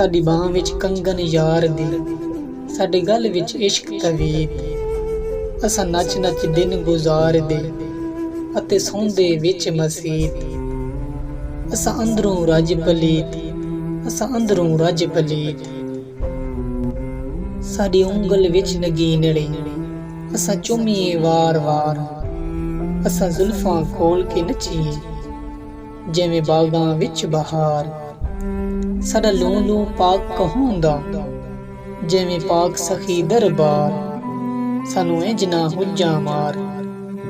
ਸਾਡੀ ਬਾਂਹ ਵਿੱਚ ਕੰਗਨ ਯਾਰ ਦੀ, ਸਾਡੇ ਗਲ ਵਿੱਚ ਇਸ਼ਕ ਤਵੀਤ। ਅਸਾਂ ਨੱਚ ਨੱਚ ਦਿਨ ਗੁਜ਼ਾਰਦੇ ਅਤੇ ਸੌਂਦੇ ਵਿੱਚ ਮਸੀਤ। ਅਸਾਂ ਅੰਦਰੋਂ ਰੱਜ ਪਲੀਤ, ਅਸਾਂ ਅੰਦਰੋਂ ਰੱਜ ਪਲੀਤ। ਸਾਡੀ ਉਂਗਲ ਵਿੱਚ ਨਗੀਨੜੇ ਅਸਾਂ ਚੁੰਮੀਏ ਵਾਰ ਵਾਰ। ਅਸਾਂ ਜ਼ੁਲਫਾਂ ਖੋਲ ਕੇ ਨੱਚੀਏ ਜਿਵੇਂ ਬਾਗਾਂ ਵਿੱਚ ਬਹਾਰ। ਸਾਡਾ ਲੂੰ ਲੂੰ ਪਾਕ ਕਹਾਉਂਦਾ ਜਿਵੇਂ ਪਾਕ ਸਖੀ ਦਰਬਾਰ। ਸਾਨੂੰ ਇੰਜ ਨਾ ਹੁੱਜਾਂ ਮਾਰ,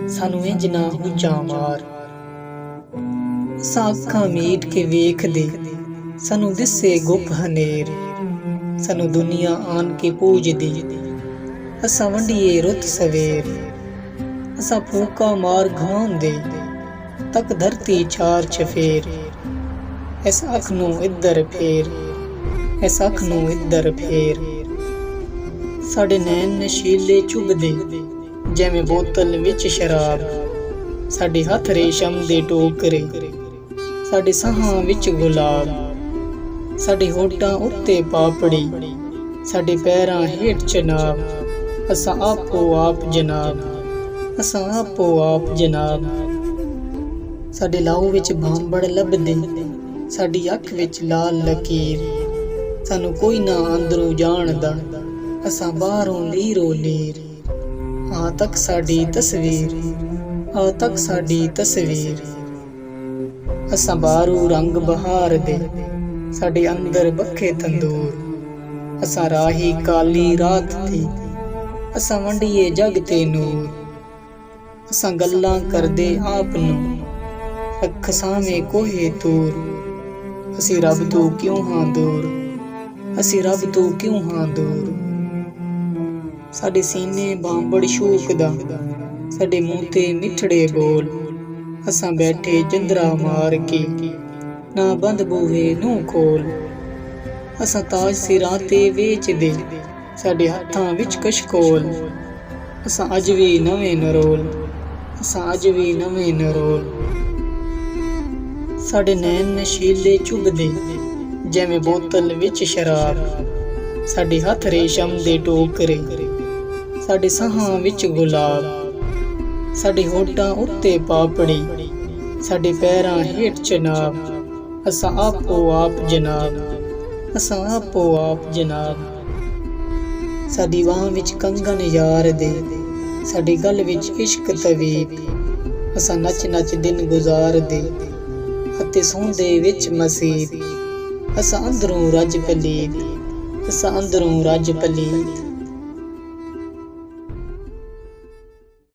ਸਾਨੂੰ ਇੰਜ ਨਾ ਹੁੱਜਾਂ ਮਾਰ। ਅਸਾਂ ਅੱਖਾਂ ਮੀਟ ਕੇ ਵੇਖਦੇ, ਸਾਨੂੰ ਦਿਸੇ ਗੁੱਪ ਹਨੇਰ। ਸਾਨੂੰ ਦੁਨੀਆ ਆਣ ਕੇ ਪੂਜਦੀ, ਅਸਾਂ ਵੰਡੀਏ ਰੁੱਤ ਸਵੇਰ। ਅਸਾਂ ਫੂਕਾ ਮਾਰ ਗਾਉਂਦੇ ਤੱਕ ਧਰਤੀ ਚਾਰ ਚਫੇਰ। ਇਸ ਅੱਖ ਨੂੰ ਇੱਧਰ ਫੇਰ, ਇਸ ਅੱਖ ਨੂੰ ਇੱਧਰ ਫੇਰ। ਸਾਡੇ ਨੈਣ ਨਸ਼ੀਲੇ ਚੁਭਦੇ ਜਿਵੇਂ ਬੋਤਲ ਵਿੱਚ ਸ਼ਰਾਬ। ਸਾਡੇ ਹੱਥ ਰੇਸ਼ਮ ਦੇ ਟੋਕਰੇ, ਸਾਡੇ ਸਾਹਾਂ ਵਿੱਚ ਗੁਲਾਬ। ਸਾਡੇ ਹੋਠਾਂ ਉੱਤੇ ਪਾਪੜੀ, ਸਾਡੇ ਪੈਰਾਂ ਹੇਠ ਚਨਾਬ। ਅਸਾਂ ਆਪੋ ਆਪ ਜਨਾਬ, ਅਸਾਂ ਆਪੋ ਆਪ ਜਨਾਬ। ਸਾਡੇ ਲਾਹੂ ਵਿੱਚ ਭਾਂਬੜ ਲੱਭਦੇ, ਸਾਡੀ ਅੱਖ ਵਿੱਚ ਲਾਲ ਲਕੀਰ। ਸਾਨੂੰ ਕੋਈ ਨਾ ਅੰਦਰੋਂ ਜਾਣਦਾ, ਅਸਾਂ ਬਾਹਰੋਂ ਲੀਰੋ ਲੀਰ। ਆ ਤੱਕ ਸਾਡੀ ਤਸਵੀਰ, ਆ ਤੱਕ ਸਾਡੀ ਤਸਵੀਰ। ਅਸਾਂ ਬਾਹਰੋਂ ਰੰਗ ਬਹਾਰ ਦੇ, ਸਾਡੇ ਅੰਦਰ ਬੱਖੇ ਤੰਦੂਰ। ਅਸਾਂ ਰਾਹੀ ਕਾਲੀ ਰਾਤ ਦੀ, ਅਸਾਂ ਵੰਡੀਏ ਜਗ ਤੇ ਨੂਰ। ਅਸਾਂ ਗੱਲਾਂ ਕਰਦੇ ਆਪ ਨੂੰ, ਅੱਖ ਸਾਵੇਂ ਕੋਹੇ ਤੂਰ। ਅਸੀਂ ਰੱਬ ਤੋਂ ਕਿਉਂ ਹਾਂ ਦੂਰ, ਅਸੀਂ ਰੱਬ ਤੋਂ ਕਿਉਂ ਹਾਂ ਦੂਰ। ਸਾਡੇ ਸੀਨੇ ਬਾਂਬੜ ਸ਼ੂਕਦਾ, ਸਾਡੇ ਮੂੰਹ ਤੇ ਮਿੱਠੜੇ ਬੋਲ। ਅਸਾਂ ਬੈਠੇ ਜੰਦਰਾ ਮਾਰ ਕੇ, ਨਾ ਬੰਦ ਬੂਹੇ ਨੂੰ ਖੋਲ। ਅਸਾਂ ਤਾਜ ਸਿਰਾਂ ਤੇ ਵੇਚਦੇ, ਸਾਡੇ ਹੱਥਾਂ ਵਿੱਚ ਕਸ਼ਕੋਲ। ਅਸਾਂ ਅੱਜ ਵੀ ਨਵੇਂ ਨਰੋਲ, ਅਸਾਂ ਅੱਜ ਵੀ ਨਵੇਂ ਨਰੋਲ। ਸਾਡੇ ਨੈਣ ਨਸ਼ੀਲੇ ਚੁਭਦੇ ਜਿਵੇਂ ਬੋਤਲ ਵਿੱਚ ਸ਼ਰਾਬ। ਸਾਡੇ ਹੱਥ ਰੇਸ਼ਮ ਦੇ ਟੋਕਰੇ, ਸਾਡੇ ਸਾਹਾਂ ਵਿੱਚ ਗੁਲਾਬ। ਸਾਡੇ ਹੋਠਾਂ ਉੱਤੇ ਪਾਪੜੀ, ਸਾਡੇ ਪੈਰਾਂ ਹੇਠ ਚਨਾਬ। ਅਸਾਂ ਆਪੋ ਆਪ ਜਨਾਬ, ਅਸਾਂ ਆਪੋ ਆਪ ਜਨਾਬ। ਸਾਡੀ ਬਾਂਹ ਵਿੱਚ ਕੰਗਨ ਯਾਰ ਦੇ, ਸਾਡੇ ਗਲ ਵਿੱਚ ਇਸ਼ਕ ਤਵੀਤ। ਅਸਾਂ ਨੱਚ ਨੱਚ ਦਿਨ ਗੁਜ਼ਾਰਦੇ ਅਤੇ ਸੌਂਦੇ ਵਿੱਚ ਮਸੀਤ। ਅਸਾਂ ਅੰਦਰੋਂ ਰੱਜ ਪਲੀਤ, ਅਸਾਂ ਅੰਦਰੋਂ ਰੱਜ ਪਲੀਤ।